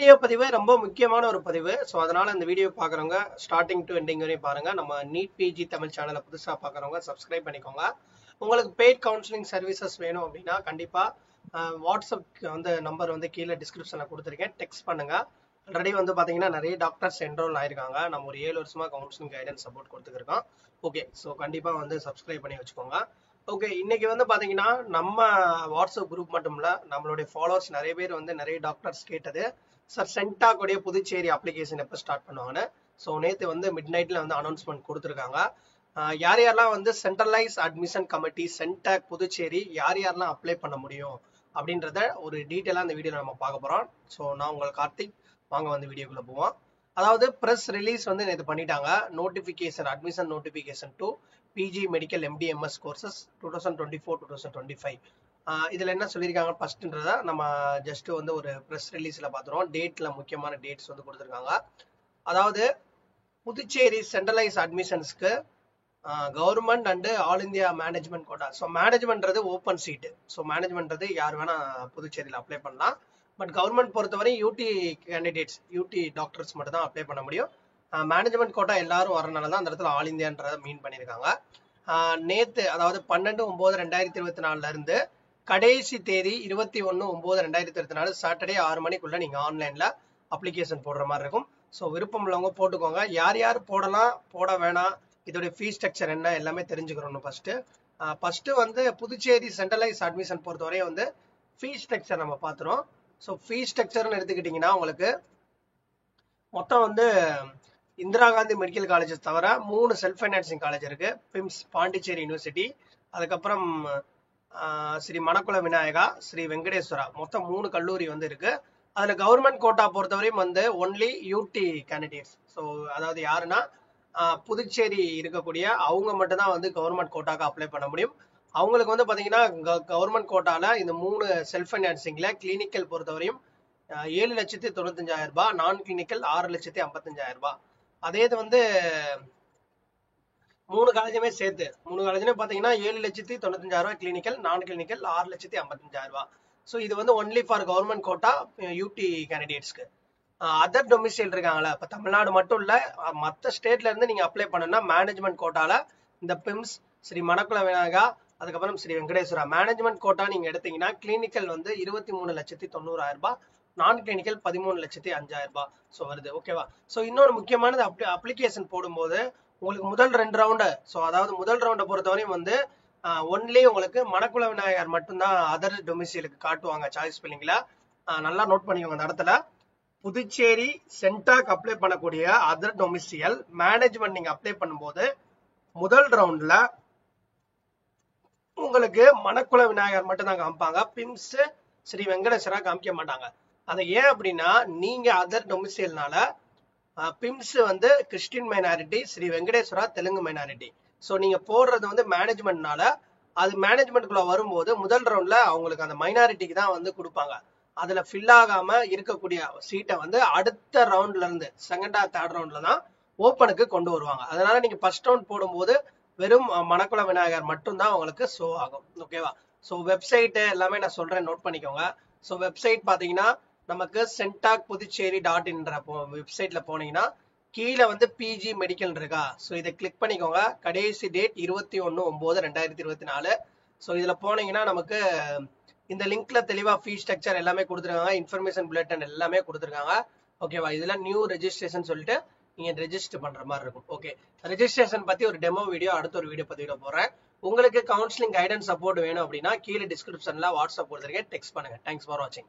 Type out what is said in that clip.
Video பதிவு ரொம்ப முக்கியமான ஒரு பதிவு. ஸோ அதனால இந்த வீடியோ பார்க்குறவங்க ஸ்டார்டிங் டு எண்டிங் வரையும் பாருங்க. நம்ம நீட் பிஜி தமிழ் சேனலை புதுசாக பார்க்குறவங்க சப்ஸ்கிரைப் பண்ணிக்கோங்க. உங்களுக்கு பெய்ட் கவுன்சிலிங் சர்வீசஸ் வேணும் அப்படின்னா கண்டிப்பாக வாட்ஸ்அப் வந்து நம்பர் வந்து கீழே டிஸ்கிரிப்ஷனில் கொடுத்துருக்கேன். டெக்ஸ்ட் பண்ணுங்க. ஆல்ரெடி வந்து பார்த்தீங்கன்னா நிறைய டாக்டர்ஸ் என்ரோல் ஆயிருக்காங்க. நம்ம ஒரு 7 வருஷமா கவுன்சிலிங் கைடன்ஸ் சப்போர்ட் கொடுத்துருக்கோம். ஓகே, ஸோ கண்டிப்பாக வந்து சப்ஸ்கிரைப் பண்ணி வச்சுக்கோங்க. ஓகே, இன்னைக்கு வந்து பாத்தீங்கன்னா நம்ம வாட்ஸ்அப் குரூப் மட்டும் இல்ல, நம்மளுடைய ஃபாலோவர்ஸ் நிறைய பேர் வந்து நிறைய டாக்டர்ஸ் கேட்டது, சார் சென்டாக் உடைய புதுச்சேரி அப்ளிகேஷன் எப்போ ஸ்டார்ட் பண்ணுவாங்கன்னு. ஸோ நேற்று வந்து மிட் நைட்ல வந்து அனௌன்ஸ்மெண்ட் கொடுத்துருக்காங்க. யார் யாரெல்லாம் வந்து centralise admission committee CENTAC Puducherry யார் யாரெல்லாம் அப்ளை பண்ண முடியும் அப்படின்றத ஒரு டீட்டெயிலாக இந்த வீடியோவில் நம்ம பார்க்க போகிறோம். ஸோ நான் உங்கள் கார்த்திக், வாங்க வந்து வீடியோக்குள்ளே போவோம். அதாவது ப்ரெஸ் ரிலீஸ் வந்து நேற்று பண்ணிட்டாங்க. Notification admission notification to PG medical MD MS courses 2024-2025. இதில் என்ன சொல்லியிருக்காங்க ஃபர்ஸ்ட்ன்றத நம்ம ஜஸ்ட் வந்து ஒரு ப்ரெஸ் ரிலீஸில் பார்த்துருவோம். டேட்டில் முக்கியமான டேட்ஸ் வந்து கொடுத்துருக்காங்க. அதாவது புதுச்சேரி சென்ட்ரலைஸ் அட்மிஷன்ஸ்க்கு government and all India management quota. So மேனேஜ்மெண்ட்றது ஓப்பன் சீட்டு. ஸோ மேனேஜ்மெண்ட்றது யார் வேணால் புதுச்சேரியில் அப்ளை பண்ணலாம். பட் கவர்மெண்ட் பொறுத்தவரை யூடி கேண்டிடேட்ஸ், யூடி டாக்டர்ஸ் மட்டும் தான் அப்ளை பண்ண முடியும். மேனேஜ்மெண்ட் கோட்டா எல்லாரும் வரனால தான் அந்த இடத்துல ஆல் இந்தியான்றதை மீன் பண்ணியிருக்காங்க. நேற்று அதாவது 12/9/2024 இருந்து கடைசி தேதி 21/9/2024 சாட்டர்டே 6 மணிக்குள்ள நீங்க ஆன்லைன்ல அப்ளிகேஷன் போடுற மாதிரி இருக்கும். ஸோ விருப்பம் உள்ளவங்க போட்டுக்கோங்க. யார் யார் போடலாம், போட வேணாம், இதோடைய ஃபீஸ் ஸ்ட்ரக்சர் என்ன எல்லாமே தெரிஞ்சுக்கிறோம். ஃபர்ஸ்ட் வந்து புதுச்சேரி சென்ட்ரலைஸ் அட்மிஷன் பொறுத்தவரை வந்து ஃபீஸ் ஸ்ட்ரக்சர் நம்ம பார்த்துறோம். ஸோ ஃபீஸ் ஸ்ட்ரக்சர்னு எடுத்துக்கிட்டிங்கன்னா உங்களுக்கு மொத்தம் வந்து இந்திரா காந்தி மெடிக்கல் காலேஜஸ் தவிர 3 செல்ஃப் ஃபைனான்சிங் காலேஜ் இருக்கு. பிம்ஸ் பாண்டிச்சேரி யூனிவர்சிட்டி, அதுக்கப்புறம் ஸ்ரீ மணக்குள விநாயகா, ஸ்ரீ வெங்கடேஸ்வரா, மொத்தம் 3 கல்லூரி வந்து இருக்கு. அதுல கவர்மெண்ட் கோட்டா பொறுத்தவரையும் வந்து ஒன்லி யூடி கேண்டிடேட்ஸ். ஸோ அதாவது யாருன்னா புதுச்சேரி இருக்கக்கூடிய அவங்க மட்டும் தான் வந்து கவர்மெண்ட் கோட்டாக்கு அப்ளை பண்ண முடியும். அவங்களுக்கு வந்து பாத்தீங்கன்னா கவர்மெண்ட் கோட்டால இந்த 3 செல்ஃப் ஃபைனான்சிங்ல கிளினிக்கல் பொறுத்தவரையும் 7,95,000 ரூபாய், நான் கிளினிக்கல் 6,55,000 ரூபாய். அதே இது வந்து 3 காலேஜுமே சேர்த்து 3 காலேஜுமே பாத்தீங்கன்னா 7,95,000 ரூபாய் கிளினிக்கல், நான் கிளினிக்கல் 6,55,000 ரூபாய். ஸோ இது வந்து only for government quota UT கேண்டிடேட்ஸ்க்கு. அதர் டொமிசைல் இருக்காங்களா, இப்போ தமிழ்நாடு மட்டும் இல்ல மற்ற ஸ்டேட்ல இருந்து நீங்க அப்ளை பண்ணணும்னா மேனேஜ்மெண்ட் கோட்டால இந்த பிம்ஸ், ஸ்ரீ மணக்குள விநாயகா, அதுக்கப்புறம் ஸ்ரீ வெங்கடேஸ்வரா மேனேஜ்மெண்ட் கோட்டா நீங்க எடுத்தீங்கன்னா கிளினிக்கல் வந்து 23,90,000 ரூபாய், நான் கிளினிக்கல் 13,05,000 ரூபாய். ஸோ வருது. ஓகேவா? ஸோ இன்னொரு முக்கியமானது அப்ளிகேஷன் போடும்போது உங்களுக்கு முதல் 2 ரவுண்டு, ஸோ அதாவது முதல் ரவுண்டை பொறுத்தவரையும் வந்து ஒன்லி உங்களுக்கு மணக்குள விநாயகர் மட்டும்தான் அதர் டொமிசைலுக்கு காட்டுவாங்க சாய்ஸ் பில்லிங்ல. நல்லா நோட் பண்ணிக்கோங்க அந்த இடத்துல. புதுச்சேரி சென்டாக் அப்ளை பண்ணக்கூடிய அதர் டொமிசியல் மேனேஜ்மெண்ட் நீங்க அப்ளை பண்ணும்போது முதல் ரவுண்ட்ல உங்களுக்கு மணக்குள விநாயகர் மட்டும் தான் காமிப்பாங்க. பிம்ஸ், ஸ்ரீ வெங்கடேஸ்வரா காமிக்க மாட்டாங்க. அது ஏன் அப்படின்னா நீங்க அதர் டொமிசைல்னால பிம்ஸ் வந்து Christian minority, Sri Venkateswara Telugu minority. So நீங்க போடுறது வந்து மேனேஜ்மெண்ட்னால அது மேனேஜ்மெண்ட்குள்ள வரும்போது முதல் ரவுண்ட்ல அவங்களுக்கு அந்த மைனாரிட்டிக்கு தான் வந்து கொடுப்பாங்க. அதுல ஃபில் ஆகாம இருக்கக்கூடிய சீட்டை வந்து அடுத்த ரவுண்ட்ல இருந்து செகண்ட் ஆர் தேர்ட் ரவுண்ட்ல தான் ஓப்பனுக்கு கொண்டு வருவாங்க. அதனால நீங்க ஃபர்ஸ்ட் ரவுண்ட் போடும்போது வெறும் மணக்குள விநாயகர் மட்டும் தான் உங்களுக்கு ஷோ ஆகும். ஓகேவா? ஸோ வெப்சைட் எல்லாமே நான் சொல்றேன், நோட் பண்ணிக்கோங்க. ஸோ வெப்சைட் பாத்தீங்கன்னா நமக்கு சென்டாக் புதுச்சேரி .inன்ற வெப்சைட்ல போனீங்கன்னா கீழே வந்து பிஜி மெடிக்கல் இருக்கா, ஸோ இதை கிளிக் பண்ணிக்கோங்க. கடைசி டேட் 21/9/2024. ஸோ இதுல போனீங்கன்னா நமக்கு இந்த லிங்க்ல தெளிவா ஃபீஸ் ஸ்ட்ரக்சர் எல்லாமே கொடுத்துருக்காங்க, இன்ஃபர்மேஷன் புல்லட்டின் எல்லாமே கொடுத்துருக்காங்க. ஓகேவா? இதுல நியூ ரெஜிஸ்ட்ரேஷன் சொல்லிட்டு நீங்க ரெஜிஸ்டர் பண்ற மாதிரி இருக்கும். ஓகே, ரெஜிஸ்ட்ரேஷன் பத்தி ஒரு டெமோ வீடியோ அடுத்த ஒரு வீடியோ பதிவிட போறேன். உங்களுக்கு கவுன்சிலிங் கைடன்ஸ் சப்போர்ட் வேணும் அப்படின்னா கீழே டிஸ்கிரிப்ஷன்ல வாட்ஸ்அப் கொடுத்துருக்கேன். டெக்ஸ்ட் பண்ணுங்க. தேங்க்ஸ் ஃபார் வாட்சிங்.